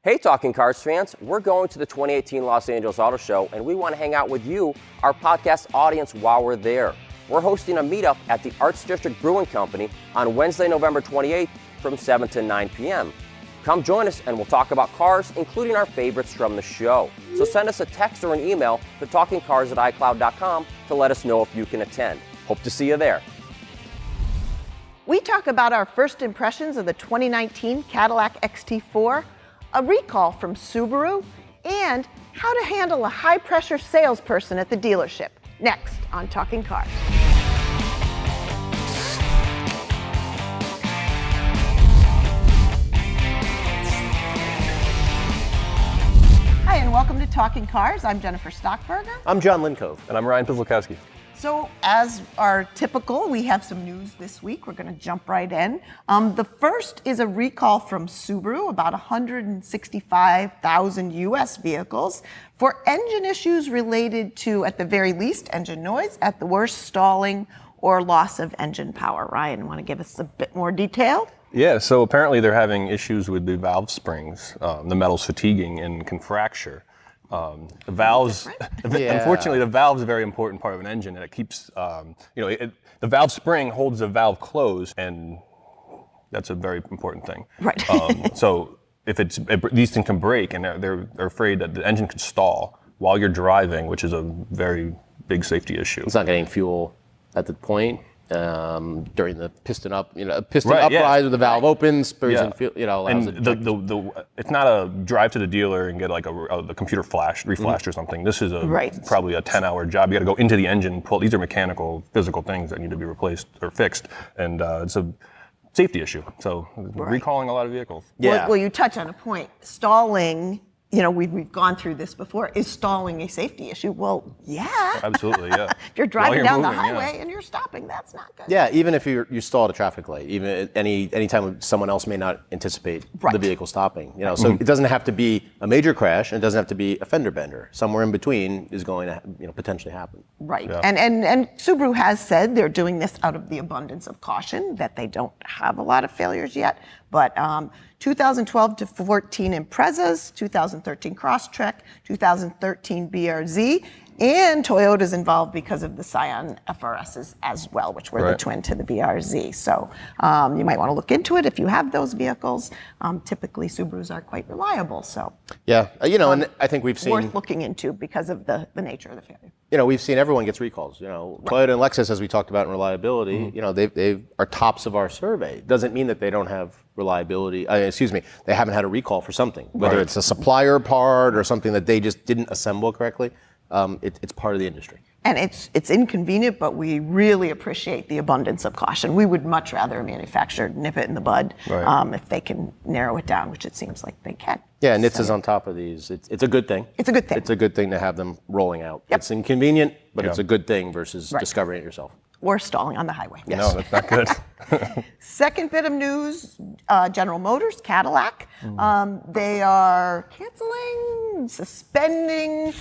Hey Talking Cars fans, we're going to the 2018 Los Angeles Auto Show and we want to hang out with you, our podcast audience, while we're there. We're hosting a meetup at the Arts District Brewing Company on Wednesday, November 28th from 7 to 9 p.m. Come join us and we'll talk about cars, including our favorites from the show. So send us a text or an email to talkingcars@icloud.com to let us know if you can attend. Hope to see you there. We talk about our first impressions of the 2019 Cadillac XT4, a recall from Subaru, and how to handle a high-pressure salesperson at the dealership. Next on Talking Cars. Hi, and welcome to Talking Cars. I'm Jennifer Stockberger. I'm John Lincove. And I'm Ryan Pizlakowski. So, as are typical, we have some news this week. We're going to jump right in. The first is a recall from Subaru, about 165,000 U.S. vehicles, for engine issues related to, at the very least, engine noise, at the worst, stalling or loss of engine power. Ryan, want to give us a bit more detail? Yeah, so apparently they're having issues with the valve springs. The metal's fatiguing and can fracture. The valves, unfortunately, the valve is a very important part of an engine, and it keeps, the valve spring holds the valve closed, and that's a very important thing. Right. So if these things can break, and they're afraid that the engine could stall while you're driving, which is a very big safety issue. It's not getting fuel at the point during the piston uprise when the valve opens, and fuel, allows and it's not a drive to the dealer and get like the computer reflashed or something. This is probably a 10-hour job. You got to go into the engine, pull. These are mechanical, physical things that need to be replaced or fixed, and it's a safety issue. So we're recalling a lot of vehicles. Yeah. Well, you touch on a point. Stalling. We've gone through this before. Is stalling a safety issue? Well, yeah. Absolutely, yeah. If you're driving down the highway and you're stopping, that's not good. Yeah, even if you stall at a traffic light, even any time someone else may not anticipate the vehicle stopping. So it doesn't have to be a major crash, and it doesn't have to be a fender bender. Somewhere in between is going to potentially happen. Right. Yeah. And Subaru has said they're doing this out of the abundance of caution, that they don't have a lot of failures yet. But 2012 to 14 Imprezas, 2013 Crosstrek, 2013 BRZ, and Toyota's involved because of the Scion FRSs as well, which were the twin to the BRZ. So you might want to look into it if you have those vehicles. Typically, Subarus are quite reliable. So yeah, and I think we've seen worth looking into because of the nature of the failure. We've seen everyone gets recalls. Toyota and Lexus, as we talked about in reliability, they are tops of our survey. Doesn't mean that they don't have reliability. They haven't had a recall for something, whether it's a supplier part or something that they just didn't assemble correctly. It's part of the industry. And it's inconvenient, but we really appreciate the abundance of caution. We would much rather a manufacturer nip it in the bud if they can narrow it down, which it seems like they can. Yeah, and NHTSA's on top of these. It's a good thing. It's a good thing. It's a good thing to have them rolling out. Yep. It's inconvenient, but it's a good thing versus discovering it yourself. Or stalling on the highway. Yes. No, that's not good. Second bit of news, General Motors, Cadillac. They are canceling, suspending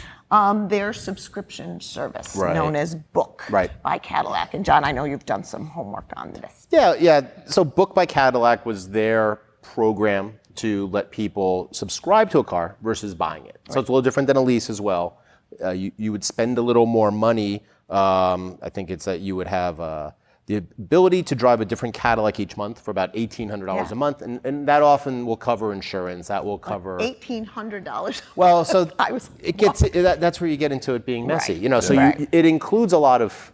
their subscription service known as Book by Cadillac. And John, I know you've done some homework on this. Yeah. So Book by Cadillac was their program to let people subscribe to a car versus buying it. So it's a little different than a lease as well. You would spend a little more money. I think it's that you would have the ability to drive a different Cadillac each month for about $1,800 a month, and that often will cover insurance. That will cover $1,800. Well, so that's where you get into it being messy. It includes a lot of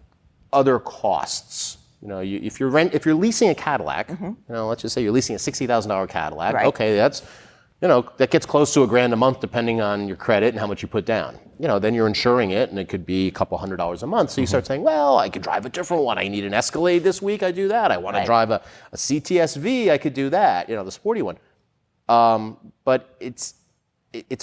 other costs. If you're leasing a Cadillac, let's just say you're leasing a $60,000 Cadillac. Right. Okay, that's that gets close to $1,000 a month depending on your credit and how much you put down. Then you're insuring it, and it could be a couple $100s a month. So you start saying, well, I could drive a different one. I need an Escalade this week. I do that. I want to drive a CTSV. I could do that. The sporty one. But it's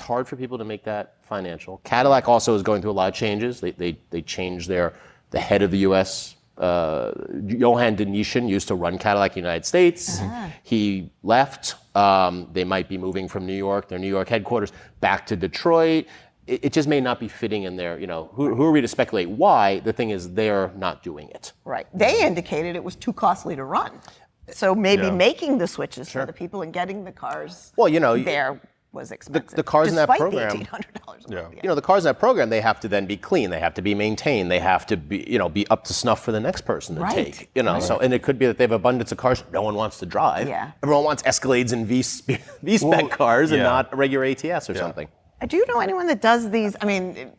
hard for people to make that financial. Cadillac also is going through a lot of changes. They changed the head of the U.S. Johan Denishin used to run Cadillac United States. He left. They might be moving from New York, their New York headquarters, back to Detroit. It just may not be fitting in there. Who are we to speculate why? The thing is, they're not doing it. Right. They indicated it was too costly to run. So maybe making the switches for the people and getting the cars there was expensive. The cars in that despite program, the $1,800 a month. you know, the cars in that program, they have to then be clean, they have to be maintained, they have to be, you know, be up to snuff for the next person to Right. take. You know, so and it could be that they have abundance of cars no one wants to drive. Yeah. Everyone wants Escalades and V-spec cars and yeah. not a regular ATS or something. Do you know anyone that does these? I mean,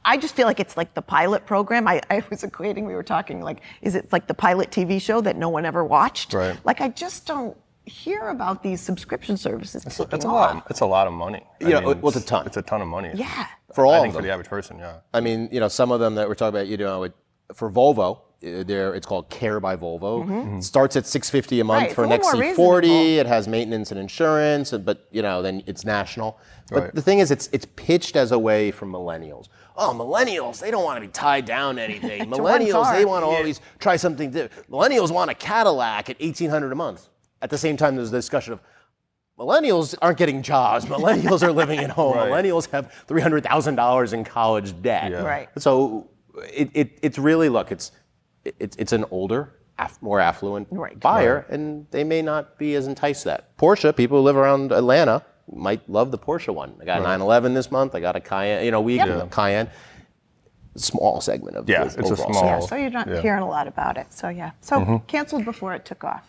I just feel like it's like the pilot program. I was equating, we were talking like, is it like the pilot TV show that no one ever watched? Right. Like, I just don't hear about these subscription services It's taking a off. lot. It's a lot of money. You know, well, it's a ton. It's a ton of money. Yeah. For all I of think them. for the average person, yeah. I mean, you know, some of them that we're talking about, you know, for Volvo, it's called Care by Volvo. It starts at $650 a month Right, for an it's a little more XC40. reasonable. It has maintenance and insurance, but you know, then it's national. But Right. the thing is, it's pitched as a way for millennials. Oh, millennials, they don't want to be tied down to anything. To one Millennials, car. they want to always try something different. Millennials want a Cadillac at $1,800 a month. At the same time, there's the discussion of millennials aren't getting jobs. Millennials are living at home. Right. Millennials have $300,000 in college debt. Yeah. Right. So it's really, look, it's an older, more affluent Right. buyer, and they may not be as enticed to that. Porsche, people who live around Atlanta might love the Porsche one. I got a 911 this month. I got a Cayenne. You know, Cayenne. Small segment of Yeah, the it's a overall small- sales. So you're not Yeah. hearing a lot about it. So yeah. So canceled before it took off.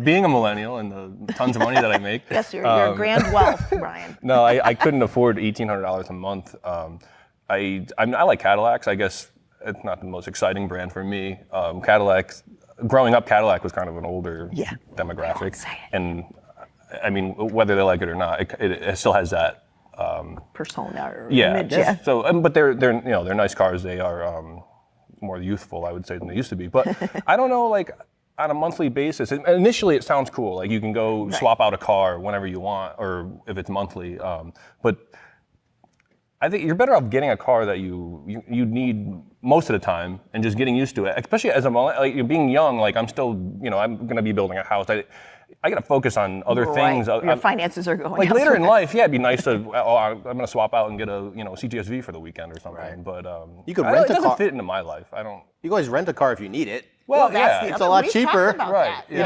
Being a millennial and the tons of money that I make. Yes, your grand wealth, Brian. No, I couldn't afford $1,800 a month. I like Cadillacs. I guess it's not the most exciting brand for me. Cadillacs, growing up, Cadillac was kind of an older Yeah. demographic, Say it. and I mean, whether they like it or not, it still has that. Persona or Yeah. image. Yeah. So, but they're they're nice cars. They are more youthful, I would say, than they used to be. But I don't know, like on a monthly basis. Initially, it sounds cool. Like you can go swap out a car whenever you want, or if it's monthly. But I think you're better off getting a car that you need most of the time and just getting used to it. Especially as like being young. Like I'm still, I'm going to be building a house. I got to focus on other things. Your finances are going Like later in elsewhere. life, yeah, it'd be nice to. I'm going to swap out and get a CTSV for the weekend or something. Right. But You could rent it a doesn't car. fit into my life. I don't. You can always rent a car if you need it. Well, that's yeah, the It's other- a lot we've cheaper. talked about Right, that. yeah.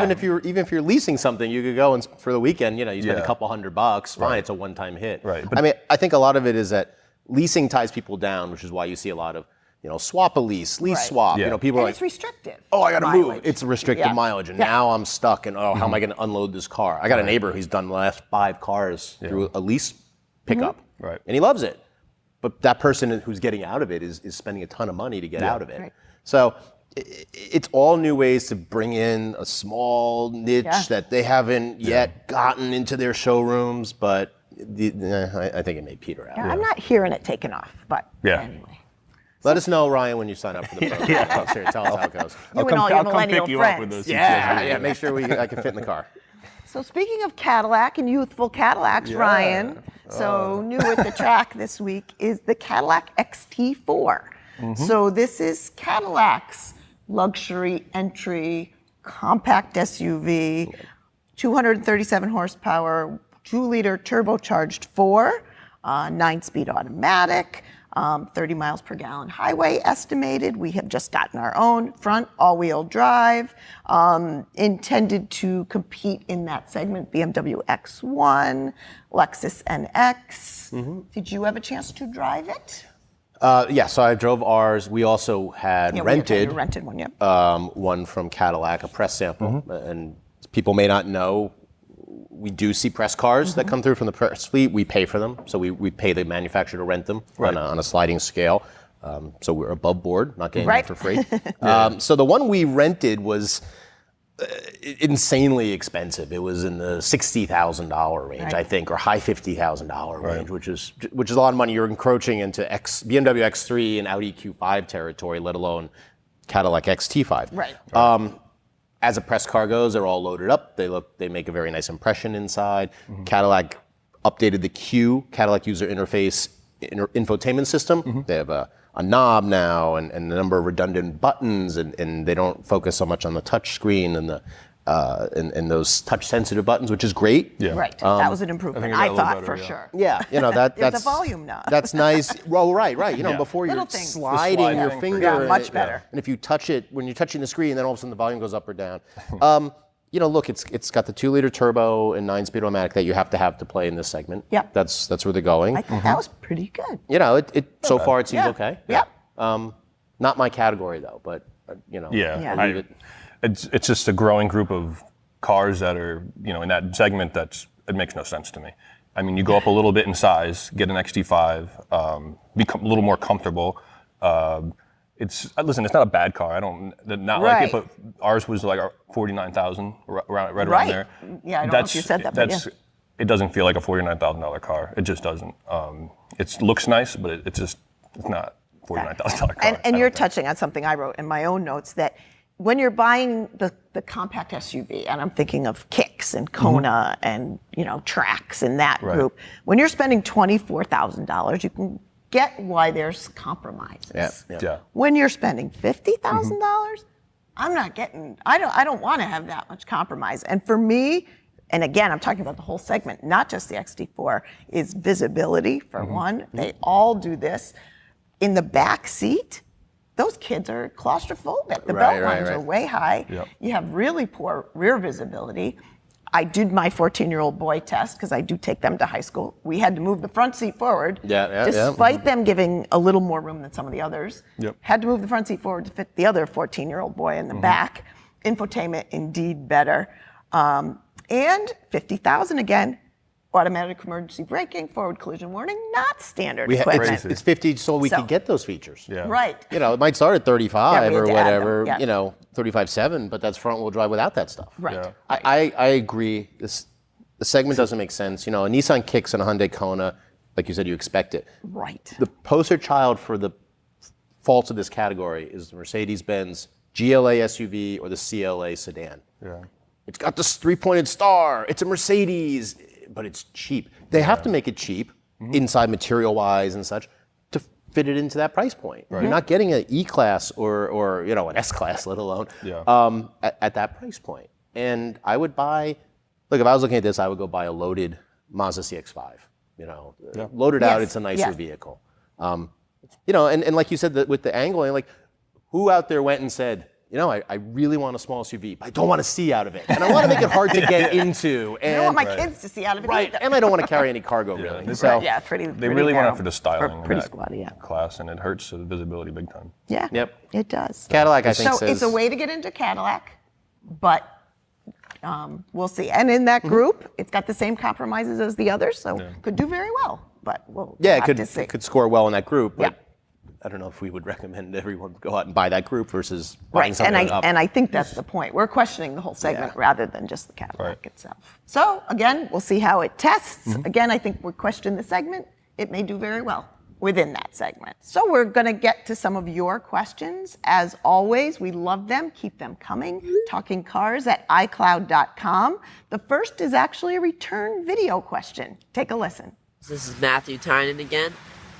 Even if you're leasing something, you could go and for the weekend, you spend a Yeah. couple $100. Fine, Right. it's a one-time hit. Right, I mean, I think a lot of it is that leasing ties people down, which is why you see a lot of swap a lease Right. swap. Yeah. People And are it's like, restrictive. oh, I got to move. mileage. It's restricted Yeah. mileage, and Yeah. now I'm stuck. And how am I going to unload this car? I got a neighbor who's done the last 5 cars through a lease pickup, Right. and he loves it. But that person who's getting out of it is spending a ton of money to get out of it. Right. So it's all new ways to bring in a small niche Yeah. that they haven't yet gotten into their showrooms, but I think it may peter out. Yeah, I'm not hearing it taken off, but Yeah. anyway. Let us know, Ryan, when you sign up for the program. Tell us how it goes. You and all your millennial pick you friends. up with those. Yeah, make sure I can fit in the car. So speaking of Cadillac and youthful Cadillacs, Ryan, so new at the track this week is the Cadillac XT4. So this is Cadillac's luxury entry compact SUV, 237 horsepower, 2-liter turbocharged 4, 9-speed automatic, 30 miles per gallon highway estimated. We have just gotten our own front all-wheel drive, intended to compete in that segment, BMW X1, Lexus NX. Did you have a chance to drive it? Yeah, so I drove ours. We also had rented one, yeah. one from Cadillac, a press sample. And people may not know, we do see press cars that come through from the press fleet. We pay for them, so we pay the manufacturer to rent them on a sliding scale. So we're above board, not getting them for free. So the one we rented was insanely expensive. It was in the $60,000 range, I think, or high $50,000 range, which is a lot of money. You're encroaching into BMW X3 and Audi Q5 territory, let alone Cadillac XT5. Right. As a press car goes, they're all loaded up. They make a very nice impression inside. Cadillac updated the Q, Cadillac User Interface infotainment system. They have a knob now and a number of redundant buttons, and they don't focus so much on the touch screen and and those touch-sensitive buttons, which is great. Yeah. Right. That was an improvement, I I think it got a thought, little for better, sure. Yeah, There's that's a volume knob. That's nice. Well, right. Before Little you're things. sliding your sliding finger, Yeah, in much it, better. And if you touch it when you're touching the screen, then all of a sudden the volume goes up or down. look, it's got the 2-liter turbo and 9-speed automatic that you have to play in this segment. Yep. That's where they're going. I think that was pretty good. It so far it seems Yeah. okay. Yep. Not my category though, but Yeah. I'll leave it. It's just a growing group of cars that are, in that segment it makes no sense to me. I mean, you go up a little bit in size, get an XT5, become a little more comfortable. It's not a bad car. I don't not like it, but ours was like 49,000, right around there. Yeah, I don't know if you said that, but yeah. It doesn't feel like a $49,000 car. It just doesn't. It looks nice, but it's not $49,000 car. And you're touching on something I wrote in my own notes, that when you're buying the compact SUV, and I'm thinking of Kicks and Kona and Trax and that group, when you're spending $24,000, you can get why there's compromises. Yeah. When you're spending $50,000, I'm not getting. I don't want to have that much compromise. And for me, and again, I'm talking about the whole segment, not just the XT4, is visibility for one. They all do this. In the back seat, those kids are claustrophobic. The belt lines are way high. Yep. You have really poor rear visibility. I did my 14-year-old boy test because I do take them to high school. We had to move the front seat forward, despite them giving a little more room than some of the others. Yep. Had to move the front seat forward to fit the other 14-year-old boy in the back. Infotainment, indeed better. And 50,000 again. Automatic emergency braking, forward collision warning, not standard equipment. It's 50 so we could get those features. Yeah. Right. It might start at 35 we or had to add them, whatever, yeah. 35.7, but that's front wheel drive without that stuff. Right. Yeah. I agree. The segment doesn't make sense. A Nissan Kicks and a Hyundai Kona, like you said, you expect it. Right. The poster child for the faults of this category is the Mercedes-Benz GLA SUV or the CLA sedan. Yeah. It's got this 3-pointed star. It's a Mercedes, but it's cheap. They have to make it cheap, inside material-wise and such, to fit it into that price point. You're not getting an E-Class or an S-Class, let alone, at that price point. And I would buy, if I was looking at this, I would go buy a loaded Mazda CX-5. Loaded out, it's a nicer vehicle. And like you said, with the angling, who out there went and said, I really want a small SUV, but I don't want to see out of it. And I want to make it hard to get into. And I don't want my kids to see out of it either. And I don't want to carry any cargo, really. They really went after the styling in pretty that squatty, class, and it hurts the visibility big time. Yeah. Yep. It does. Cadillac, I think, so says... it's a way to get into Cadillac, but we'll see. And in that group, it's got the same compromises as the others, so could do very well. But we'll have to see. It could score well in that group, but Yeah. I don't know if we would recommend everyone go out and buy that group versus buying something up. And I think that's the point. We're questioning the whole segment rather than just the Cadillac itself. So again, we'll see how it tests. Again, I think we question the segment. It may do very well within that segment. So we're going to get to some of your questions. As always, we love them. Keep them coming. TalkingCars@iCloud.com. The first is actually a return video question. Take a listen. This is Matthew Tynan again.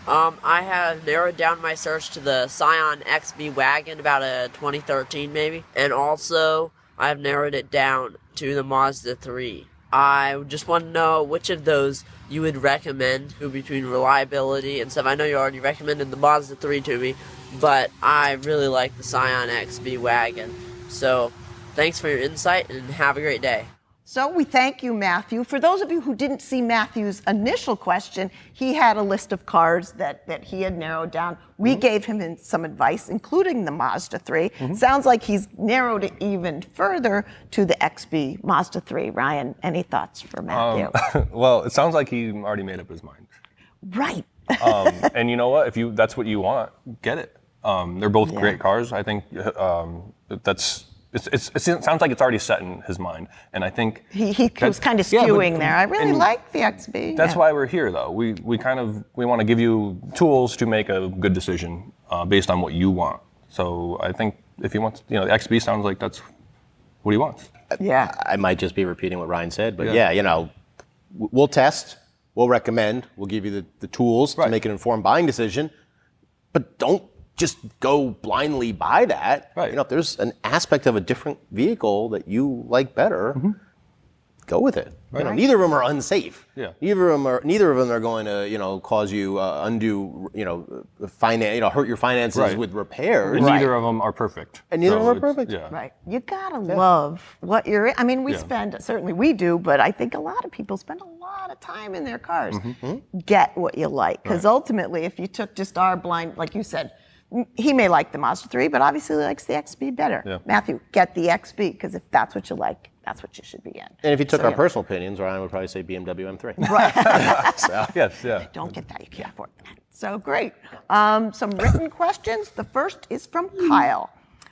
I have narrowed down my search to the Scion XB wagon, about a 2013 maybe, and also I've narrowed it down to the Mazda 3. I just want to know which of those you would recommend between reliability and stuff. I know you already recommended the Mazda 3 to me, but I really like the Scion XB wagon. So thanks for your insight and have a great day. So we thank you, Matthew. For those of you who didn't see Matthew's initial question, he had a list of cars that he had narrowed down. We gave him some advice, including the Mazda 3. Sounds like he's narrowed it even further to the XB Mazda 3. Ryan, any thoughts for Matthew? Well, it sounds like he already made up his mind. Right. And you know what? If that's what you want, get it. They're both great cars. I think It sounds like it's already set in his mind, and I think he was kind of skewing there. I really like the XB. That's why we're here, though. We want to give you tools to make a good decision based on what you want. So I think if he wants, the XB sounds like that's what he wants. Yeah. I might just be repeating what Ryan said, but we'll test, we'll recommend, we'll give you the tools to make an informed buying decision, but don't just go blindly buy that. Right. If there's an aspect of a different vehicle that you like better, go with it. Right. Neither of them are unsafe. Yeah. Neither of them are going to cause you undue hurt your finances Right. with repairs. And neither of them are perfect. And neither of them are it's- perfect. Yeah. Right. You gotta love what you're in. I mean, we spend, certainly we do, but I think a lot of people spend a lot of time in their cars. Get what you like. Because ultimately, if you took just our blind, like you said, he may like the Mazda 3, but obviously he likes the XB better. Yeah. Matthew, get the XB, because if that's what you like, that's what you should be in. And if you took our personal opinions, Ryan would probably say BMW M3. Yes, yeah. Don't get that, you can't afford that. So great. Some written questions. The first is from Kyle.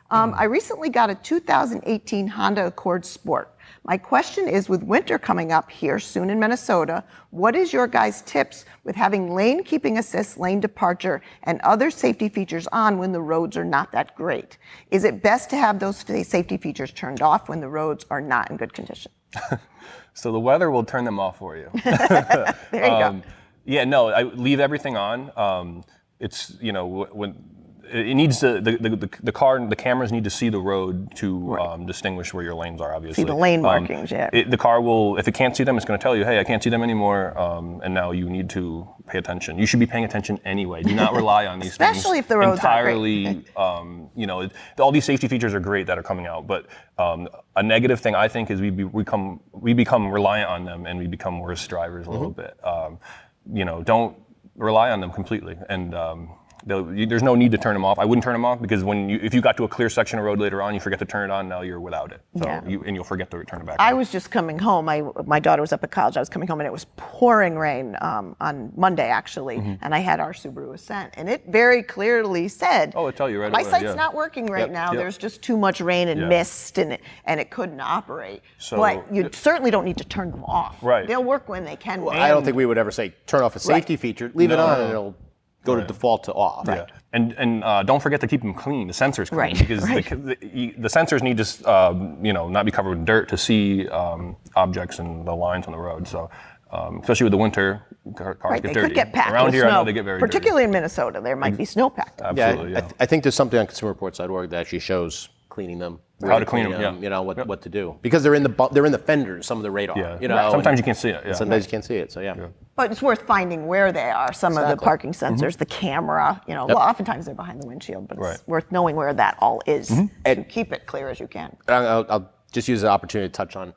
I recently got a 2018 Honda Accord Sport. My question is, with winter coming up here soon in Minnesota, what is your guys' tips with having lane keeping assist, lane departure, and other safety features on when the roads are not that great? Is it best to have those safety features turned off when the roads are not in good condition? So the weather will turn them off for you. There you go. Yeah, no, I leave everything on. It's when it needs to, the cameras need to see the road to distinguish where your lanes are. Obviously, See the lane markings. Yeah. The car will, if it can't see them, it's going to tell you, hey, I can't see them anymore, and now you need to pay attention. You should be paying attention anyway. Do not rely on these things. Especially if the roads entirely. All these safety features are great that are coming out, but a negative thing I think is we become reliant on them, and we become worse drivers a little bit. Don't rely on them completely, and there's no need to turn them off. I wouldn't turn them off, because if you got to a clear section of road later on, you forget to turn it on, now you're without it. So you'll forget to turn it back on. I was just coming home. My daughter was up at college. I was coming home, and it was pouring rain on Monday, actually. And I had our Subaru Ascent, and it very clearly said, "Oh, it tell you right my away, sight's yeah. not working right now. Yep. There's just too much rain and mist, and it couldn't operate." So but you certainly don't need to turn them off. Right. They'll work when they can. I don't think we would ever say turn off a safety feature. Leave it on, and it'll go to default to off. Yeah. And don't forget to keep them clean, the sensors clean, Right. because the sensors need to not be covered with dirt to see objects and the lines on the road. So especially with the winter, cars Right, get they dirty. could get packed Around with here, snow. I know they get very particularly in Minnesota, there might be snow packed. Absolutely, yeah. I think there's something on consumerreports.org that actually shows cleaning them. How to clean them, yeah. What to do, because they're in the fenders, some of the radar. Yeah. Sometimes you can't see it. Yeah. Sometimes you can't see it. So yeah. But it's worth finding where they are. Some of the parking sensors, the camera, well, oftentimes they're behind the windshield, but it's worth knowing where that all is and keep it clear as you can. I'll just use the opportunity to touch on.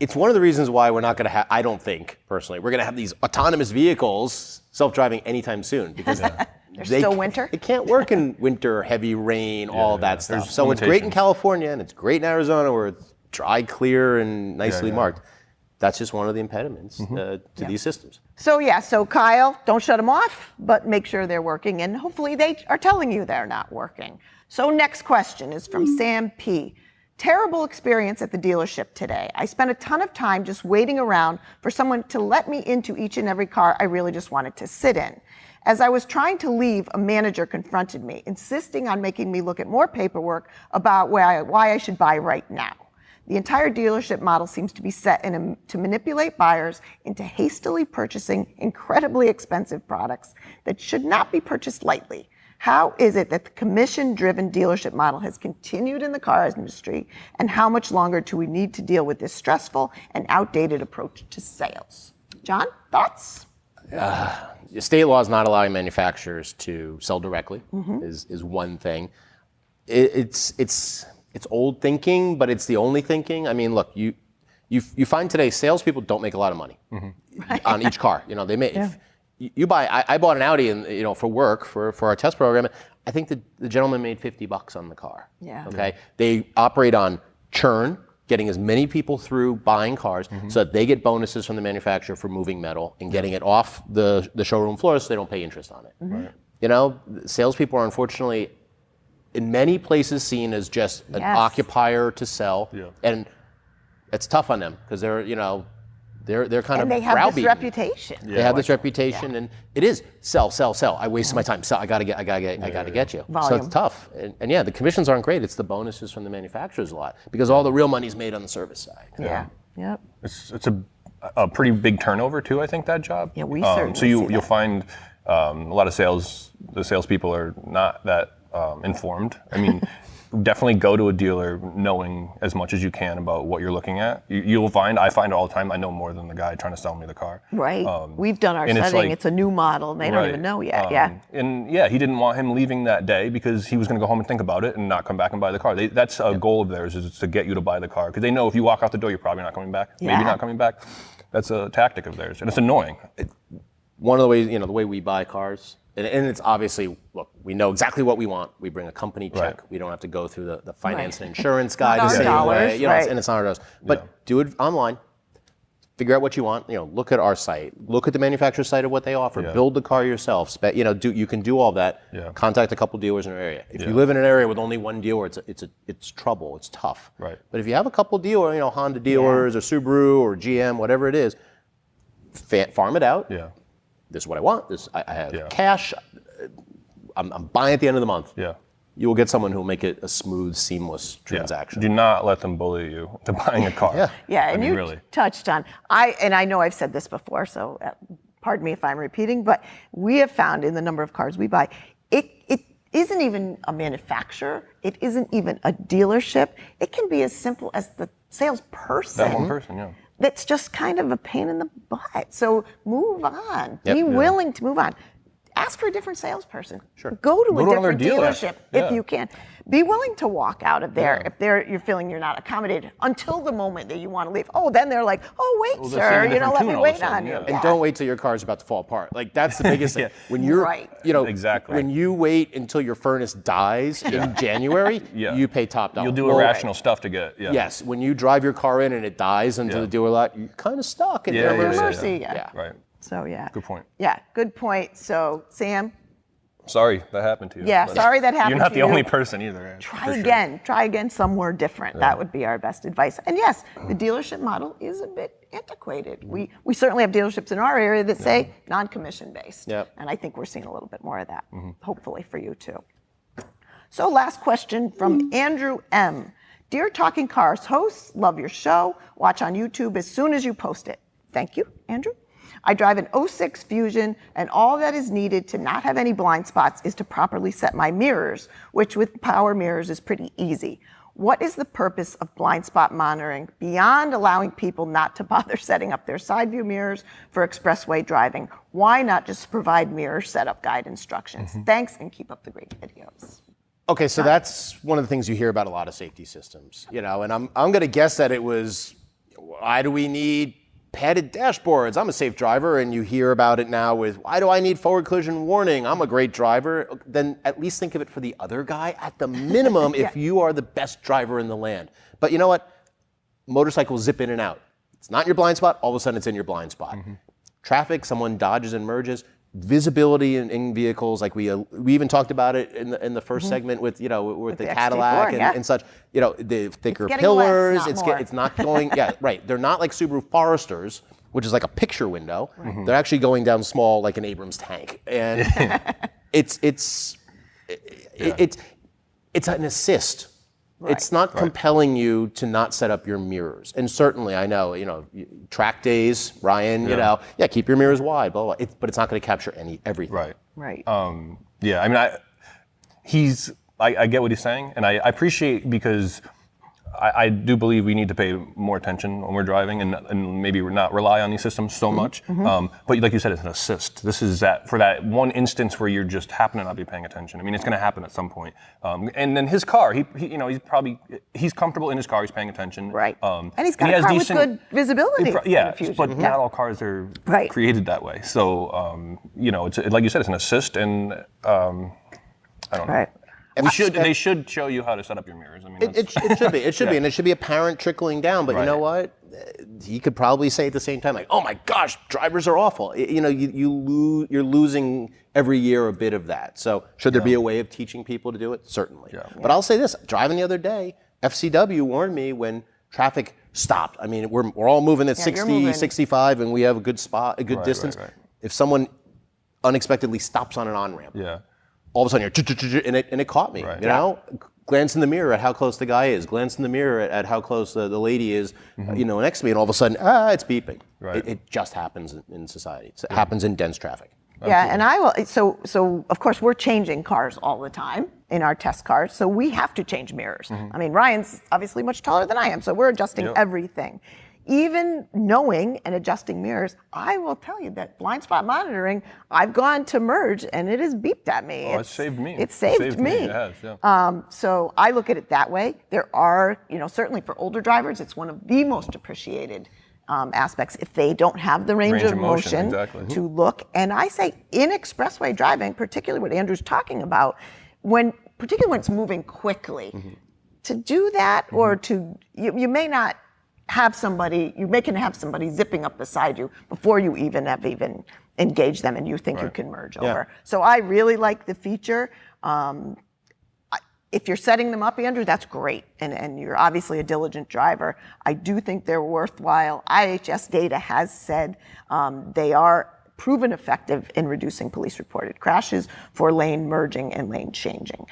It's one of the reasons why we're not going to have. I don't think personally we're going to have these autonomous vehicles self-driving anytime soon, because There's still winter. It can't work in winter, heavy rain, all that stuff. There's So it's great in limitations. California and it's great in Arizona where it's dry, clear, and nicely marked. That's just one of the impediments to these systems. So Kyle, don't shut them off, but make sure they're working, and hopefully they are telling you they're not working. So next question is from Sam P. Terrible experience at the dealership today. I spent a ton of time just waiting around for someone to let me into each and every car I really just wanted to sit in. As I was trying to leave, a manager confronted me, insisting on making me look at more paperwork about why I should buy right now. The entire dealership model seems to be set to manipulate buyers into hastily purchasing incredibly expensive products that should not be purchased lightly. How is it that the commission-driven dealership model has continued in the car industry, and how much longer do we need to deal with this stressful and outdated approach to sales? John, thoughts? State law is not allowing manufacturers to sell directly. Is one thing. It's old thinking, but it's the only thinking. I mean, look, you find today salespeople don't make a lot of money on each car. They make. If you buy. I bought an Audi, and for work for our test program. I think the gentleman made $50 on the car. Yeah. Okay. They operate on churn, getting as many people through buying cars so that they get bonuses from the manufacturer for moving metal and getting it off the showroom floor so they don't pay interest on it. Right. Salespeople are unfortunately in many places seen as just an occupier to sell, and it's tough on them because they're kind of they have browbeaten. this reputation. They have this reputation, and it is sell. I wasted my time. Sell. I gotta get you. Volume. So it's tough, and the commissions aren't great. It's the bonuses from the manufacturers a lot because all the real money's made on the service side. Yeah. Yep. It's a pretty big turnover too. I think that job. Yeah, we certainly So you'll see that. find a lot of the salespeople are not that informed. I mean, definitely go to a dealer knowing as much as you can about what you're looking at. You'll find, I find all the time, I know more than the guy trying to sell me the car. Right. We've done our studying. It's a new model, and they don't even know yet. And he didn't want him leaving that day because he was going to go home and think about it and not come back and buy the car. That's a goal of theirs, is to get you to buy the car, because they know if you walk out the door, you're probably not coming back. Maybe not coming back. That's a tactic of theirs, and it's annoying. One of the ways, the way we buy cars, and it's obviously, look, we know exactly what we want. We bring a company check. We don't have to go through the finance and insurance guy the same way. And it's not our dollars. But do it online. Figure out what you want. Look at our site. Look at the manufacturer's site of what they offer. Build the car yourself. You can do all that. Contact a couple dealers in your area. If you live in an area with only one dealer, it's trouble. It's tough. Right. But if you have a couple dealers, Honda dealers or Subaru or GM, whatever it is, farm it out. Yeah. This is what I want. I have cash. I'm buying at the end of the month. Yeah. You will get someone who will make it a smooth, seamless transaction. Do not let them bully you to buying a car. And you touched on, I know I've said this before, so pardon me if I'm repeating, but we have found in the number of cars we buy, it isn't even a manufacturer. It isn't even a dealership. It can be as simple as the salesperson. That one person, That's just kind of a pain in the butt. So move on. Be willing to move on. Ask for a different salesperson. Sure. Go to a different dealer. dealership if you can. Be willing to walk out of there if you're feeling you're not accommodated until the moment that you want to leave. Oh, then they're like, oh, wait, sir, let me wait on you. And don't wait till your car's about to fall apart. Like, that's the biggest thing. When you're, when you wait until your furnace dies in January, you pay top dollar. You'll do irrational stuff to get. Yes, when you drive your car in and it dies into the dealer lot, you're kind of stuck. Mercy. Right. So, Good point. Yeah, good point. So, Sam. Sorry that happened to you. Yeah, sorry that happened to you. You're not the only person either. Try again. Try again somewhere different. That would be our best advice. And yes, the dealership model is a bit antiquated. We certainly have dealerships in our area that say non-commission based. And I think we're seeing a little bit more of that, hopefully for you too. So last question from Andrew M. Dear Talking Cars hosts, love your show. Watch on YouTube as soon as you post it. Thank you, Andrew. I drive an 06 Fusion, and all that is needed to not have any blind spots is to properly set my mirrors, which with power mirrors is pretty easy. What is the purpose of blind spot monitoring beyond allowing people not to bother setting up their side view mirrors for expressway driving? Why not just provide mirror setup guide instructions? Thanks, and keep up the great videos. Okay, so that's one of the things you hear about a lot of safety systems, and I'm going to guess that it was, why do we need padded dashboards? I'm a safe driver, and you hear about it now with, why do I need forward collision warning? I'm a great driver. Then at least think of it for the other guy at the minimum if you are the best driver in the land. But you know what? Motorcycles zip in and out. It's not in your blind spot, all of a sudden it's in your blind spot. Traffic, someone dodges and merges. Visibility in vehicles, like we even talked about it in the first segment with with the Cadillac XT4, and such. The thicker pillars. It's not going. They're not like Subaru Foresters, which is like a picture window. They're actually going down small, like an Abrams tank, and it's an assist. It's not compelling you to not set up your mirrors. And certainly, I know, track days, Ryan, keep your mirrors wide, blah, blah. But it's not going to capture everything. Right. I get what he's saying, and I appreciate, because I do believe we need to pay more attention when we're driving and maybe not rely on these systems so much. But like you said, it's an assist. This is for that one instance where you're just happen to not be paying attention. I mean, it's going to happen at some point. And then his car, he's comfortable in his car. He's paying attention. Right. And he's got a car with good visibility. But not all cars are created that way. So it's like you said, it's an assist, and I don't know. They should show you how to set up your mirrors. I mean, it should be. It should be, and it should be apparent trickling down. But you know what? He could probably say at the same time, like, "Oh my gosh, drivers are awful." You're losing every year a bit of that. So should there be a way of teaching people to do it? Certainly. But I'll say this: driving the other day, FCW warned me when traffic stopped. I mean, we're all moving at 60, 65, and we have a good spot, a good distance. If someone unexpectedly stops on an on-ramp. All of a sudden you're, and it caught me, glance in the mirror at how close the guy is, glance in the mirror at how close the lady is, next to me, and all of a sudden, it's beeping. It just happens in society. It happens in dense traffic. Yeah, and I will. So of course we're changing cars all the time in our test cars, so we have to change mirrors. I mean, Ryan's obviously much taller than I am, so we're adjusting everything. Even knowing and adjusting mirrors, I will tell you that blind spot monitoring, I've gone to merge and it has beeped at me. Oh, it saved me. It saved me. It has, yeah. So I look at it that way. There are, certainly for older drivers, it's one of the most appreciated aspects if they don't have the range of motion exactly. to look. And I say in expressway driving, particularly what Andrew's talking about, particularly when it's moving quickly, to do that or you may not have somebody, can have somebody zipping up beside you before you even have engaged them and you think you can merge over. So I really like the feature. If you're setting them up, Andrew, that's great. And you're obviously a diligent driver. I do think they're worthwhile. IHS data has said they are proven effective in reducing police reported crashes for lane merging and lane changing.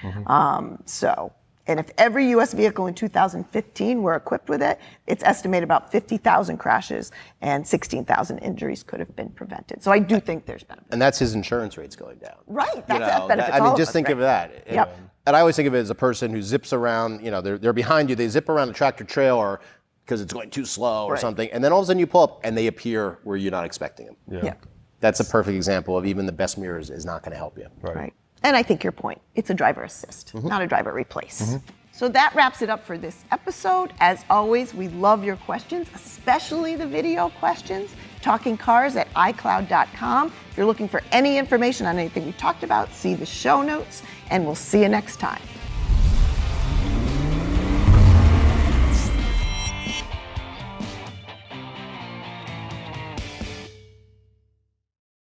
And if every U.S. vehicle in 2015 were equipped with it, it's estimated about 50,000 crashes and 16,000 injuries could have been prevented. So I do think there's benefit. And that's his insurance rates going down. Right, that benefits all of us. Just think of that. Yep. And I always think of it as a person who zips around, they're behind you, they zip around a tractor trailer because it's going too slow or something, and then all of a sudden you pull up and they appear where you're not expecting them. Yeah. That's a perfect example of even the best mirrors is not going to help you. Right. And I think your point, it's a driver assist, not a driver replace. So that wraps it up for this episode. As always, we love your questions, especially the video questions. TalkingCars@iCloud.com. If you're looking for any information on anything we talked about, see the show notes, and we'll see you next time.